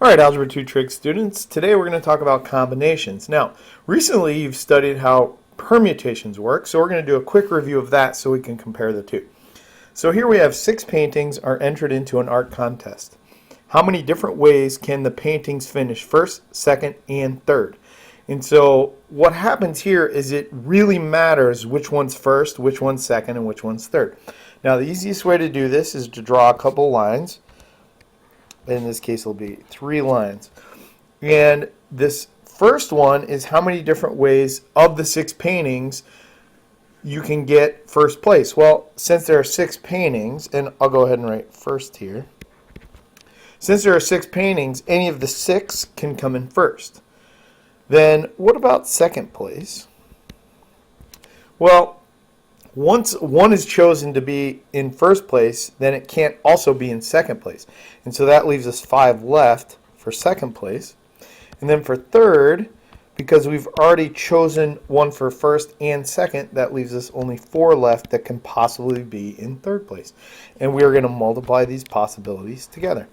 All right, Algebra 2 Trig students, today we're going to talk about combinations. Now, recently you've studied how permutations work, so we're going to do a quick review of that so we can compare the two. So here we have 6 paintings are entered into an art contest. How many different ways can the paintings finish first, second, and third? And so what happens here is it really matters which one's first, which one's second, and which one's third. Now the easiest way to do this is to draw a couple lines. In this case it'll be 3 lines. And this first one is how many different ways of the 6 paintings you can get first place. Well, since there are 6 paintings, and I'll go ahead and write first here. Since there are 6 paintings, any of the 6 can come in first. Then what about second place? Well, once one is chosen to be in first place, then it can't also be in second place. And so that leaves us 5 left for second place. And then for third, because we've already chosen one for first and second, that leaves us only 4 left that can possibly be in third place. And we are going to multiply these possibilities together.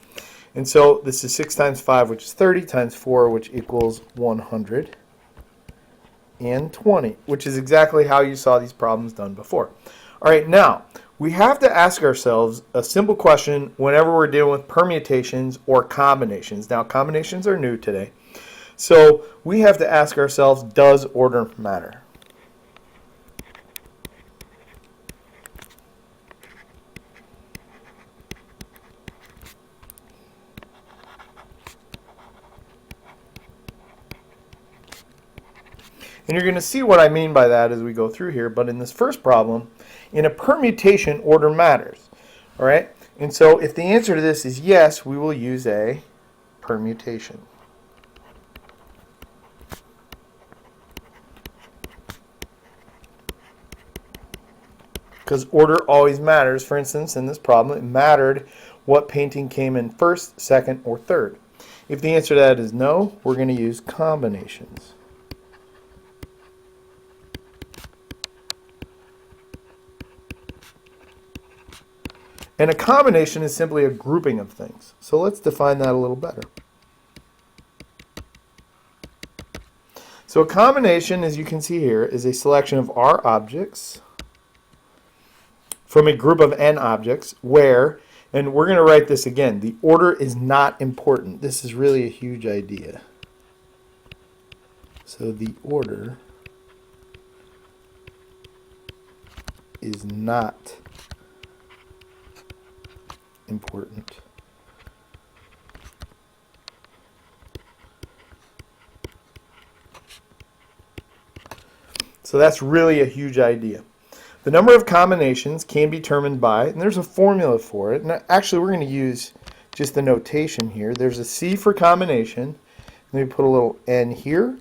And so this is 6 times 5, which is 30, times 4, which equals 100. And 20, which is exactly how you saw these problems done before. All right, now we have to ask ourselves a simple question whenever we're dealing with permutations or combinations. Now, combinations are new today. So we have to ask ourselves, does order matter? And you're going to see what I mean by that as we go through here. But in this first problem, in a permutation, order matters. All right? And so if the answer to this is yes, we will use a permutation. Because order always matters. For instance, in this problem, it mattered what painting came in first, second, or third. If the answer to that is no, we're going to use combinations. And a combination is simply a grouping of things. So let's define that a little better. So a combination, as you can see here, is a selection of R objects from a group of N objects where, and we're going to write this again, the order is not important. This is really a huge idea. So the order is not important. So that's really a huge idea. The number of combinations can be determined by, and there's a formula for it, and actually we're going to use just the notation here. There's a C for combination, and we put a little N here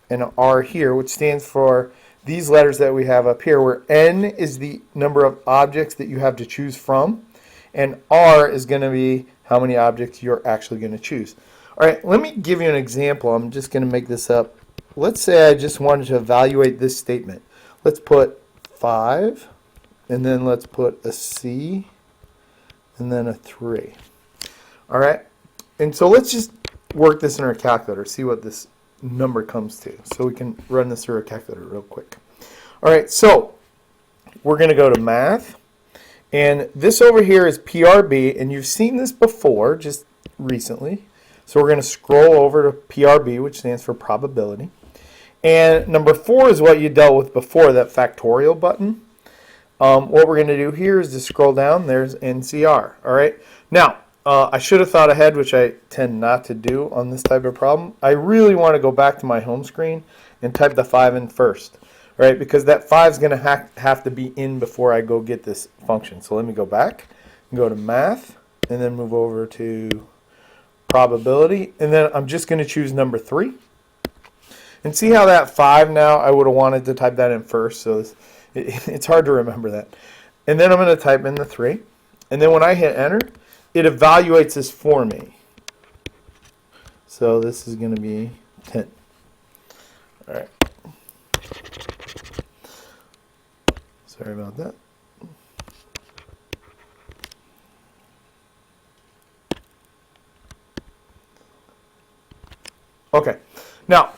and an R here, which stands for these letters that we have up here, where N is the number of objects that you have to choose from, and R is going to be how many objects you're actually going to choose. All right, let me give you an example. I'm just going to make this up. Let's say I just wanted to evaluate this statement. Let's put 5, and then let's put a C, and then a 3. All right, and so let's just work this in our calculator, see what this number comes to. So we can run this through our calculator real quick. All right, so we're going to go to math. And this over here is PRB, and you've seen this before, just recently. So we're going to scroll over to PRB, which stands for probability. And number 4 is what you dealt with before, that factorial button. What we're going to do here is just scroll down. There's NCR. All right. Now, I should have thought ahead, which I tend not to do on this type of problem. I really want to go back to my home screen and type the 5 in first. Right, because that 5 is going to have to be in before I go get this function. So let me go back and go to math and then move over to probability. And then I'm just going to choose number 3. And see how that 5 now, I would have wanted to type that in first. So it's hard to remember that. And then I'm going to type in the 3. And then when I hit enter, it evaluates this for me. So this is going to be 10. All right. Sorry about that. Okay. Now,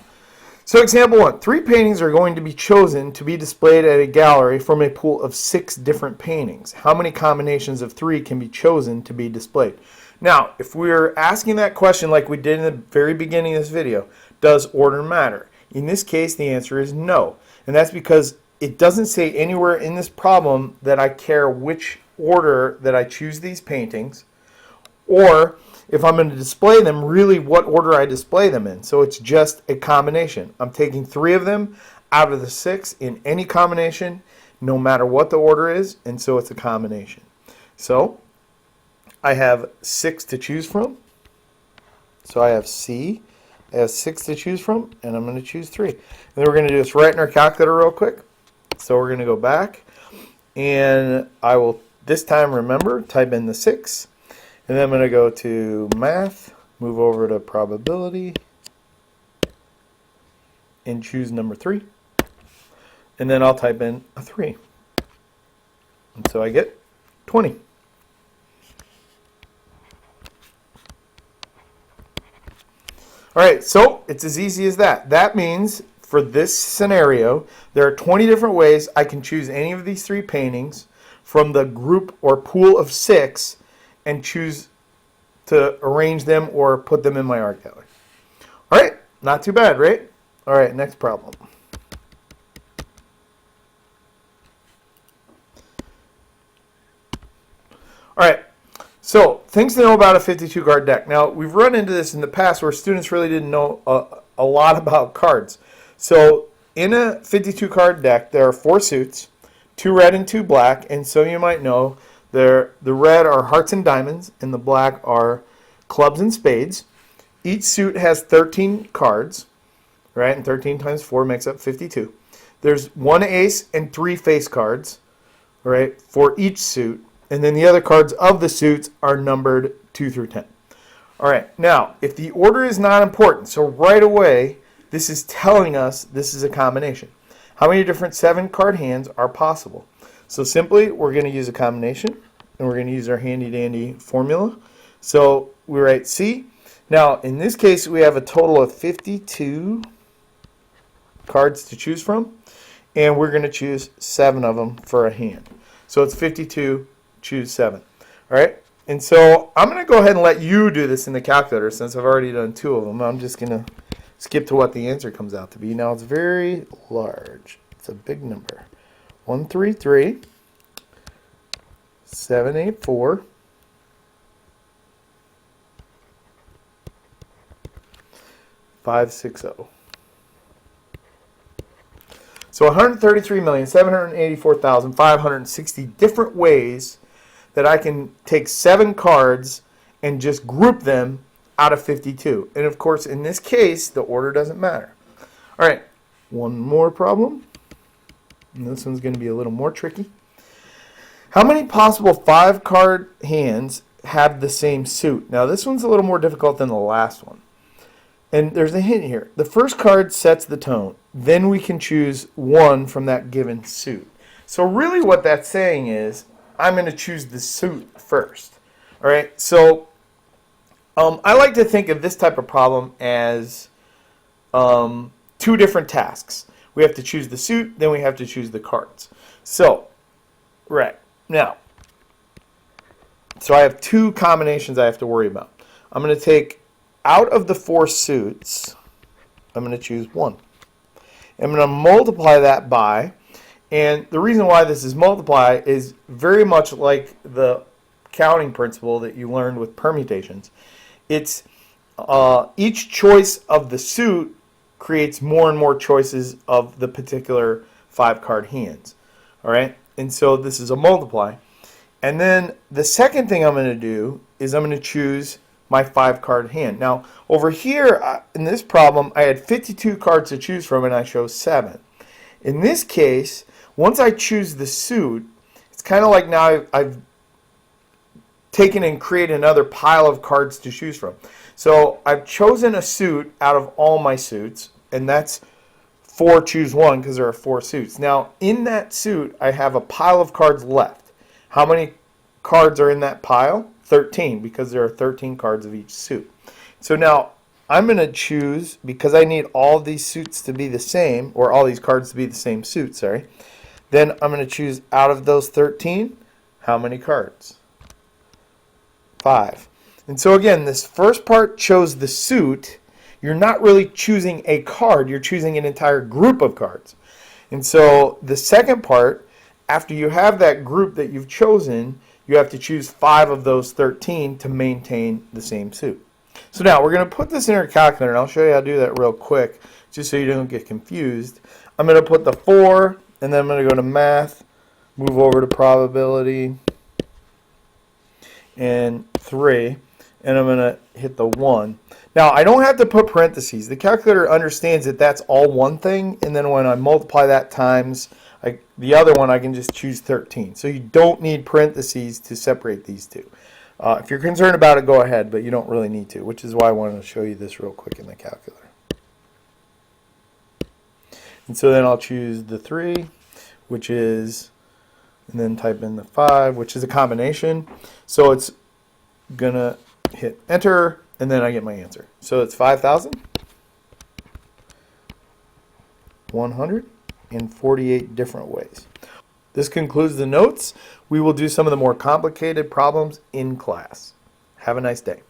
so example 1, 3 paintings are going to be chosen to be displayed at a gallery from a pool of 6 different paintings. How many combinations of 3 can be chosen to be displayed? Now, if we're asking that question like we did in the very beginning of this video, does order matter? In this case, the answer is no. And that's because it doesn't say anywhere in this problem that I care which order that I choose these paintings, or if I'm going to display them, really what order I display them in. So it's just a combination. I'm taking 3 of them out of the 6 in any combination, no matter what the order is, and so it's a combination. So I have 6 to choose from. So I have C. I have 6 to choose from, and I'm going to choose 3. And then we're going to do this right in our calculator real quick. So we're going to go back, and I will this time remember, type in the 6. And then I'm going to go to math, move over to probability, and choose number 3. And then I'll type in a 3. And so I get 20. All right, so it's as easy as that. That means for this scenario, there are 20 different ways I can choose any of these 3 paintings from the group or pool of 6 and choose to arrange them or put them in my art gallery. All right, not too bad, right? All right, next problem. All right, so things to know about a 52 card deck. Now, we've run into this in the past where students really didn't know a lot about cards. So in a 52 card deck, there are 4 suits, 2 red and 2 black, and so you might know the red are hearts and diamonds, and the black are clubs and spades. Each suit has 13 cards, right? And 13 times 4 makes up 52. There's 1 ace and 3 face cards, right, for each suit. And then the other cards of the suits are numbered 2 through 10. All right, now, if the order is not important, so right away, this is telling us this is a combination. How many different 7-card hands are possible? So simply, we're going to use a combination, and we're going to use our handy-dandy formula. So we write C. Now, in this case, we have a total of 52 cards to choose from, and we're going to choose 7 of them for a hand. So it's 52, choose 7. All right? And so I'm going to go ahead and let you do this in the calculator since I've already done 2 of them. I'm just going to skip to what the answer comes out to be. Now, it's very large. It's a big number. 133, 784, 560. So 133,784,560 different ways that I can take 7 cards and just group them out of 52. And of course, in this case, the order doesn't matter. All right, one more problem. And this one's going to be a little more tricky. How many possible 5-card hands have the same suit? Now, this one's a little more difficult than the last one. And there's a hint here. The first card sets the tone. Then we can choose 1 from that given suit. So really what that's saying is I'm going to choose the suit first. All right, so I like to think of this type of problem as 2 different tasks. We have to choose the suit, then we have to choose the cards. So, right, now, so I have 2 combinations I have to worry about. I'm going to take out of the 4 suits, I'm going to choose 1. I'm going to multiply that by, and the reason why this is multiply is very much like the counting principle that you learned with permutations. It's each choice of the suit creates more and more choices of the particular 5-card hands. All right, and so this is a multiply. And then the second thing I'm going to do is I'm going to choose my 5-card hand. Now, over here in this problem, I had 52 cards to choose from, and I chose 7. In this case, once I choose the suit, it's kind of like now I've taken and created another pile of cards to choose from. So I've chosen a suit out of all my suits, and that's 4 choose 1 because there are 4 suits. Now, in that suit, I have a pile of cards left. How many cards are in that pile? 13, because there are 13 cards of each suit. So now I'm going to choose, because I need all these suits to be the same, or all these cards to be the same suit, sorry. Then I'm going to choose out of those 13, how many cards? 5. And so again, this first part chose the suit. You're not really choosing a card, you're choosing an entire group of cards. And so the second part, after you have that group that you've chosen, you have to choose 5 of those 13 to maintain the same suit. So now we're going to put this in our calculator, and I'll show you how to do that real quick, just so you don't get confused. I'm going to put the 4, and then I'm going to go to math, move over to probability, and 3, and I'm going to hit the 1. Now, I don't have to put parentheses. The calculator understands that that's all one thing, and then when I multiply that times the other one, I can just choose 13. So you don't need parentheses to separate these two. If you're concerned about it, go ahead, but you don't really need to, which is why I wanted to show you this real quick in the calculator. And so then I'll choose the 3, which is, and then type in the 5, which is a combination. So it's going to hit enter, and then I get my answer. So it's 5,148 different ways. This concludes the notes. We will do some of the more complicated problems in class. Have a nice day.